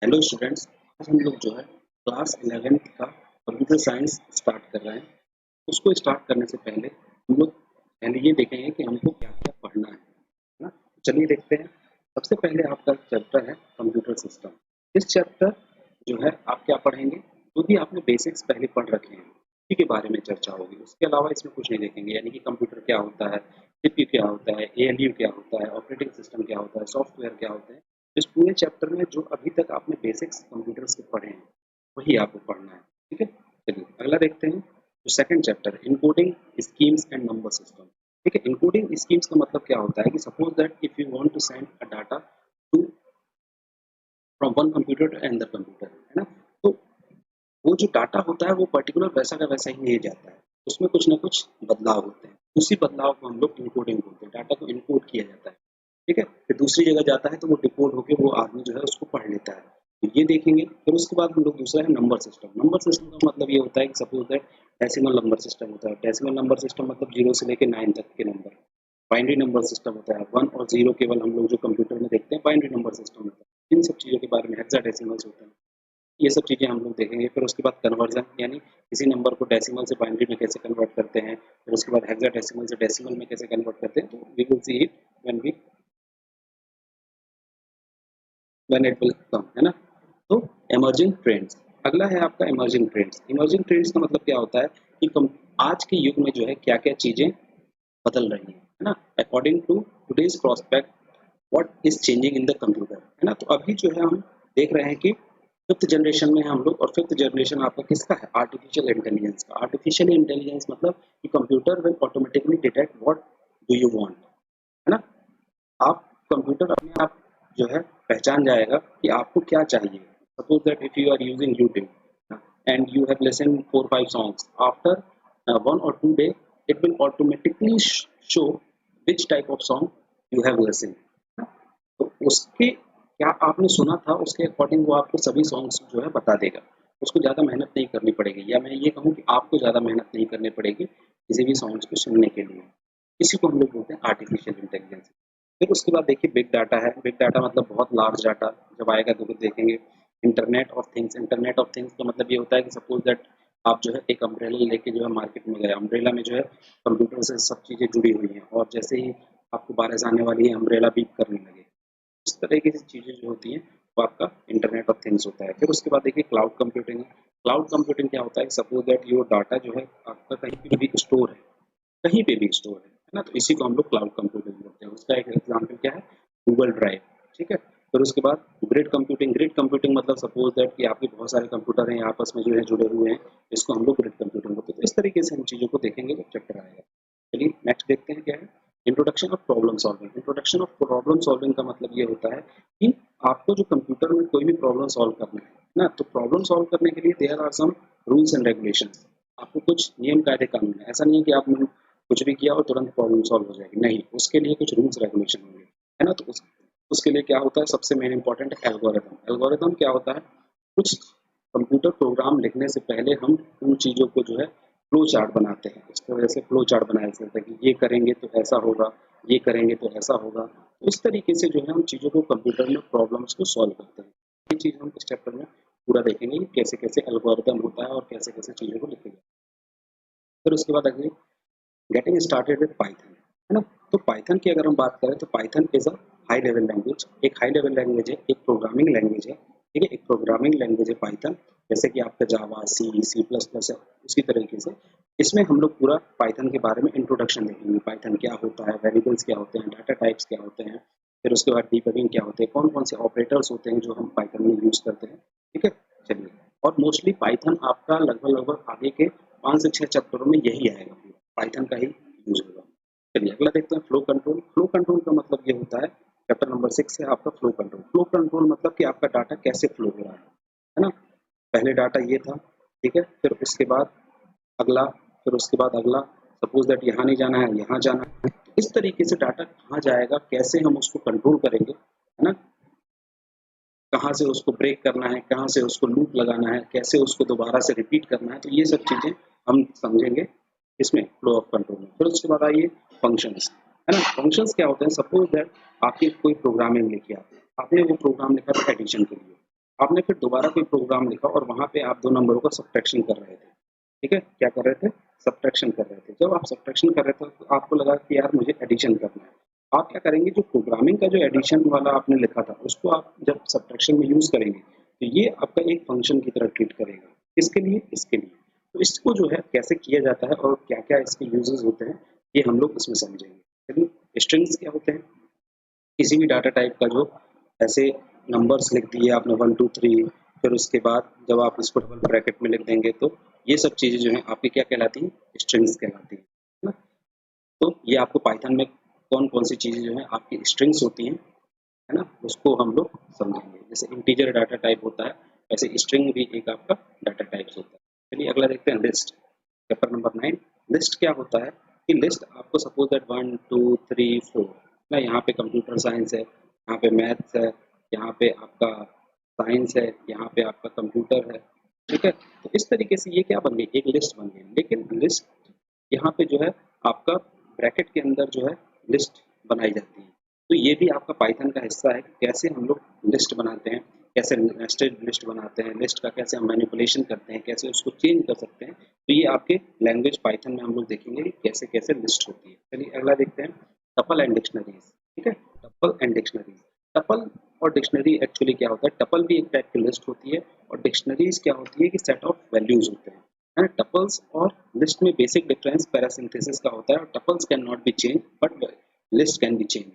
Hello students. आज हम लोग जो है क्लास 11th का कंप्यूटर साइंस स्टार्ट कर रहे हैं। उसको स्टार्ट करने से पहले हम लोग पहले ये देखेंगे कि हमको क्या क्या पढ़ना है ना। चलिए देखते हैं। सबसे पहले आपका चैप्टर है कंप्यूटर सिस्टम। इस चैप्टर जो है आप क्या पढ़ेंगे, जो भी आपने बेसिक्स पहले पढ़ रखे हैं उसी के बारे में चर्चा होगी। उसके अलावा इसमें कुछ नहीं देखेंगे, यानी कि कंप्यूटर क्या होता है, सीपीयू क्या होता है, एएलयू क्या होता है, ऑपरेटिंग सिस्टम क्या होता है, सॉफ्टवेयर क्या होता है। इस पूरे चैप्टर में जो अभी तक आपने बेसिक्स कंप्यूटर्स के पढ़े हैं वही आपको पढ़ना है। ठीक है, चलिए अगला देखते हैं। जो second chapter encoding schemes and number system. ठीक है, इनकोडिंग स्कीम्स का मतलब क्या होता है कि suppose that if you want to send a data to from one computer to another computer, है ना। तो वो जो डाटा होता है वो पर्टिकुलर वैसा का वैसा ही नहीं जाता है, उसमें कुछ ना कुछ बदलाव होते हैं। उसी बदलाव को हम लोग इनकोडिंग बोलते हैं। डाटा को इनकोड किया जाता है, ठीक है, फिर दूसरी जगह जाता है तो वो डिकोड होकर वो आदमी जो है उसको पढ़ लेता है। तो ये देखेंगे। फिर उसके बाद हम लोग दूसरा है नंबर सिस्टम। नंबर सिस्टम का मतलब ये होता है कि suppose that decimal number system होता है। डेसिमल नंबर सिस्टम मतलब 0 से लेकर 9 तक के नंबर। बाइनरी नंबर सिस्टम होता है, 1 और 0 केवल हम लोग जो कंप्यूटर में देखते हैं बाइनरी नंबर सिस्टम होता है। इन सब चीज़ों के बारे में हेक्साडेसिमल्स होता है, ये सब चीज़ें हम लोग देखेंगे। फिर उसके बाद कन्वर्जन, यानी किसी नंबर को डेसिमल से बाइनरी में कैसे कन्वर्ट करते हैं। फिर उसके बाद हेक्साडेसिमल से डेसिमल में कैसे कन्वर्ट करते हैं। तो we will see it when it will come, है ना। तो इमर्जिंग ट्रेंड्स, अगला है आपका इमर्जिंग ट्रेंड्स। इमर्जिंग ट्रेंड्स का मतलब क्या होता है कि आज के युग में जो है क्या क्या चीज़ें बदल रही है ना। According to today's prospect what is changing in the computer, है ना। तो अभी जो है हम देख रहे हैं कि फिफ्थ जनरेशन में हम लोग, और फिफ्थ जनरेशन आपका किसका है, आर्टिफिशियल इंटेलिजेंस का। आर्टिफिशियल इंटेलिजेंस मतलब कि computer will automatically detect what do you want, है ना। आप कंप्यूटर अपने आप जो है पहचान जाएगा कि आपको क्या चाहिए। Suppose that if you are using YouTube and you have listen 4-5 songs after 1 or 2 days it will automatically show which type of song you have listened। तो उसके क्या आपने सुना था उसके अकॉर्डिंग वो आपको सभी सॉन्ग्स जो है बता देगा। उसको ज़्यादा मेहनत नहीं करनी पड़ेगी, या मैं ये कहूँ कि आपको ज़्यादा मेहनत नहीं करनी पड़ेगी किसी भी सॉन्ग्स को सुनने के लिए। इसी को हम लोग बोलते हैं आर्टिफिशियल इंटेलिजेंस। फिर उसके बाद देखिए बिग डाटा है। बिग डाटा मतलब बहुत लार्ज डाटा जब आएगा तो देखेंगे। Internet of things. Internet of things का मतलब ये होता है कि सपोज दैट आप जो है एक अम्ब्रेला लेके जो है मार्केट में गए। अम्ब्रेला में जो है कंप्यूटर से सब चीज़ें जुड़ी हुई हैं, और जैसे ही आपको बारिश आने वाली है अम्ब्रेला बीप करने लगे। इस तरह की चीज़ें जो होती हैं वो आपका इंटरनेट ऑफ थिंग्स होता है। फिर उसके बाद देखिए क्लाउड कंप्यूटिंग है। क्लाउड कंप्यूटिंग क्या होता है, सपोज दैट योर डाटा जो है आपका कहीं पे भी स्टोर है, कहीं पे भी स्टोर है ना। तो इसी को हम लोग क्लाउड कंप्यूटिंग बोलते हैं। उसका एक एग्जाम्पल क्या है, गूगल ड्राइव। ठीक है। फिर उसके बाद ग्रिड कंप्यूटिंग। ग्रिड कंप्यूटिंग मतलब सपोज दैट कि आपके बहुत सारे कंप्यूटर हैं आपस में जो है जुड़े हुए हैं, इसको हम लोग ग्रिड कंप्यूटिंग बोलते हैं। तो इस तरीके से हम चीज़ों को देखेंगे जब चैप्टर आएगा। चलिए नेक्स्ट देखते हैं क्या है, introduction of problem solving. Introduction of problem solving का मतलब ये होता है कि आपको जो कंप्यूटर में कोई भी प्रॉब्लम सॉल्व करना है ना, तो प्रॉब्लम सॉल्व करने के लिए there are some rules and regulations. आपको कुछ नियम कायदे कानून है। ऐसा नहीं है कि आप कुछ भी किया और तुरंत प्रॉब्लम सॉल्व हो जाएगी, नहीं, उसके लिए कुछ रूल्स रेगुलेशन होंगे, है ना। तो उसके लिए क्या होता है, सबसे मेन इंपॉर्टेंट है एल्गोरिथम। एल्गोरिथम क्या होता है, कुछ कंप्यूटर प्रोग्राम लिखने से पहले हम उन चीज़ों को जो है फ्लो चार्ट बनाते हैं। इस तरह से फ्लो चार्ट बनाया जाता है कि ये करेंगे तो ऐसा होगा, ये करेंगे तो ऐसा होगा। तो इस तरीके से जो है हम चीज़ों को कंप्यूटर में प्रॉब्लम्स को सॉल्व करते हैं। ये चीज़ हम इस चैप्टर में पूरा देखेंगे, कैसे कैसे एल्गोरिथम होता है और कैसे कैसे चीज़ों को लिखेंगे। फिर उसके बाद अगले गेटिंग स्टार्टेड विद पाइथन, है ना। तो पाइथन की अगर हम बात करें तो Python is a high level language. एक हाई लेवल लैंग्वेज है, एक प्रोग्रामिंग लैंग्वेज है। ठीक है, एक प्रोग्रामिंग लैंग्वेज है पाइथन, जैसे कि आपका जावा, सी प्लस प्लस है। उसी तरीके से इसमें हम लोग पूरा पाइथन के बारे में इंट्रोडक्शन देखेंगे। पाइथन क्या होता है, वेरिएबल्स क्या होते हैं, डाटा टाइप्स क्या होते हैं। फिर उसके बाद डीबगिंग क्या होते हैं, कौन कौन से ऑपरेटर्स होते हैं जो हम पाइथन में यूज करते हैं। ठीक है, चलिए। और मोस्टली पाइथन आपका लगभग लगभग आगे के 5 से 6 चैप्टरों में यही आएगा, पाइथन का ही यूज होगा। चलिए अगला देखते हैं फ्लो कंट्रोल। फ्लो कंट्रोल का मतलब ये होता है, चैप्टर नंबर 6 है आपका फ्लो कंट्रोल। फ्लो कंट्रोल मतलब कि आपका डाटा कैसे फ्लो हो रहा है ना। पहले डाटा ये था, ठीक है, फिर उसके बाद अगला, फिर उसके बाद अगला। सपोज दैट यहाँ नहीं जाना है, यहाँ जाना है। तो इस तरीके से डाटा कहाँ जाएगा, कैसे हम उसको कंट्रोल करेंगे, है ना। कहाँ से उसको ब्रेक करना है, कहाँ से उसको लूप लगाना है, कैसे उसको दोबारा से रिपीट करना है। तो ये सब चीज़ें हम समझेंगे इसमें फ्लो ऑफ कंट्रोल में। फिर उसके बाद आइए फंक्शंस, है ना। फंक्शंस क्या होते हैं, सपोज दैट आपकी कोई प्रोग्रामिंग लिखी, आपने वो प्रोग्राम लिखा था एडिशन के लिए। आपने फिर दोबारा कोई प्रोग्राम लिखा और वहाँ पे आप दो नंबरों का सब्ट्रैक्शन कर रहे थे, ठीक है, क्या कर रहे थे, सब्ट्रैक्शन कर रहे थे। जब आप सब्ट्रैक्शन कर रहे थे तो आपको लगा कि यार मुझे एडिशन करना है, आप क्या करेंगे, जो प्रोग्रामिंग का जो एडिशन वाला आपने लिखा था उसको आप जब सब्ट्रैक्शन में यूज करेंगे तो ये आपका एक फंक्शन की तरह ट्रीट करेगा। इसके लिए, इसके लिए तो इसको जो है कैसे किया जाता है और क्या क्या इसके यूजेस होते हैं ये हम लोग इसमें समझेंगे। चलिए, स्ट्रिंग्स क्या होते हैं, किसी भी डाटा टाइप का जो ऐसे नंबर्स लिख दिए आपने 1 2 3, फिर उसके बाद जब आप इसको डबल ब्रैकेट में लिख देंगे तो ये सब चीज़ें जो हैं आपकी क्या कहलाती हैं, स्ट्रिंग्स कहलाती हैं, है ना। तो ये आपको पाइथन में कौन कौन सी चीज़ें जो हैं आपकी स्ट्रिंग्स होती हैं, है ना, उसको हम लोग समझेंगे। जैसे इंटीजर डाटा टाइप होता है वैसे स्ट्रिंग भी एक आपका डाटा टाइप्स होता है। चलिए अगला देखते हैं, लिस्ट, चैप्टर नंबर 9। लिस्ट क्या होता है कि लिस्ट आपको सपोज दैट 1 2 3 4 ना, यहाँ पे कंप्यूटर साइंस है, यहाँ पे मैथ्स है, यहाँ पे आपका साइंस है, यहाँ पे आपका कंप्यूटर है, ठीक है। तो इस तरीके से ये क्या बन गई, एक लिस्ट बन गई। लेकिन लिस्ट यहाँ पे जो है आपका ब्रैकेट के अंदर जो है लिस्ट बनाई जाती है। तो ये भी आपका पाइथन का हिस्सा है कि कैसे हम लोग लिस्ट बनाते हैं, कैसे नेस्टेड लिस्ट बनाते हैं, लिस्ट का कैसे हम मैनिपुलेशन करते हैं, कैसे उसको चेंज कर सकते हैं। तो ये आपके लैंग्वेज पाइथन में हम लोग देखेंगे कि कैसे कैसे लिस्ट होती है। चलिए अगला देखते हैं, टपल एंड डिक्शनरीज, ठीक है। टपल एंड डिक्शनरीज, टपल और डिक्शनरी एक्चुअली क्या होता है, टपल भी एक टाइप की लिस्ट होती है और डिक्शनरीज क्या होती है कि सेट ऑफ वैल्यूज होते हैं, है ना। टपल्स और लिस्ट में बेसिक डिफरेंस पैरासिंथेसिस का होता है और tuples can not be change but list can be change.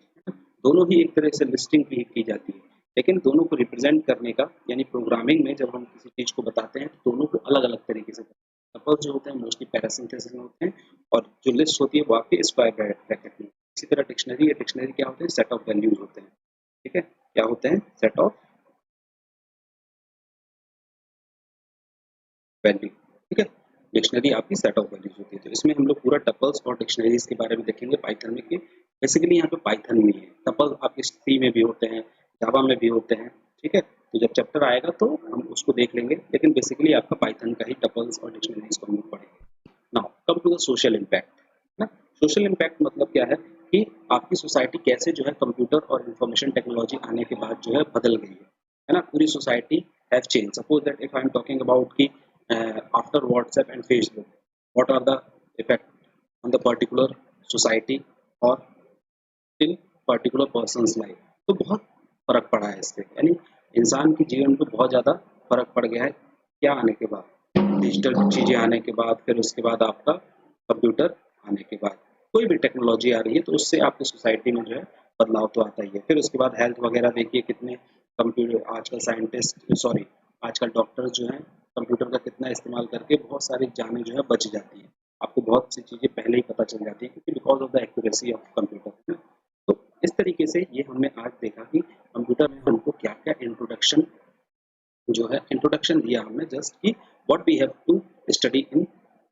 दोनों ही एक तरह से लिस्टिंग की जाती है, लेकिन दोनों को रिप्रेजेंट करने का, यानी प्रोग्रामिंग में जब हम किसी चीज को बताते हैं तो दोनों को अलग अलग तरीके से, टपल्स जो होते हैं मोस्टली पैरासिंथेसिस में होते हैं और जो लिस्ट होती है वो आपके स्क्वायर ब्रैकेट में। इसी तरह डिक्शनरी है, डिक्शनरी क्या होते हैं, सेट ऑफ वैल्यूज होते हैं, ठीक है, क्या होते हैं, सेट ऑफ वैल्यू, ठीक है। डिक्शनरी आपकी सेट ऑफ वैल्यूज होती है। तो इसमें हम लोग पूरा टपल्स और डिक्शनरीज के बारे में देखेंगे पाइथन में कि बेसिकली यहाँ पे पाइथन में है, टपल आपके सी में भी होते हैं, जावा में भी होते हैं, ठीक है। तो जब चैप्टर आएगा तो हम उसको देख लेंगे, लेकिन बेसिकली आपका पाइथन का ही टपल्स और डिक्शनरीज को हम लोग पढ़ेंगे। Now come to the social impact, ना। सोशल इम्पैक्ट मतलब क्या है कि आपकी सोसाइटी कैसे जो है कंप्यूटर और इंफॉर्मेशन टेक्नोलॉजी आने के बाद जो है बदल गई है ना। पूरी society have change. Suppose that if I am talking about की after WhatsApp and Facebook what are the effect on the particular society और इन पर्टिकुलर पर्सन्स लाइफ, तो बहुत फर्क पड़ा है इससे, यानी इंसान के जीवन पे बहुत ज़्यादा फर्क पड़ गया है। क्या आने के बाद, डिजिटल चीज़ें आने के बाद, फिर उसके बाद आपका कंप्यूटर आने के बाद, कोई भी टेक्नोलॉजी आ रही है तो उससे आपकी सोसाइटी में जो है बदलाव तो आता ही है। फिर उसके बाद हेल्थ वगैरह देखिए, कितने कंप्यूटर आजकल साइंटिस्ट, सॉरी, आजकल डॉक्टर्स जो हैं कंप्यूटर का कितना इस्तेमाल करके बहुत सारी जानें जो है बच जाती हैं। आपको बहुत सी चीज़ें पहले ही पता चल जाती है क्योंकि because of the accuracy of computer. तो इस तरीके से ये हमने आज देखा कि कंप्यूटर में हमको क्या क्या इंट्रोडक्शन जो है, इंट्रोडक्शन दिया हमने जस्ट कि what we have to study in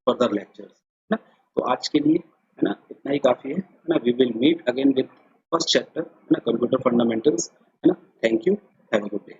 further lectures, है ना। तो आज के लिए, है ना, इतना ही काफ़ी है ना। We will meet again with first chapter, है ना, कंप्यूटर फंडामेंटल्स, है ना। Thank you, have a good day.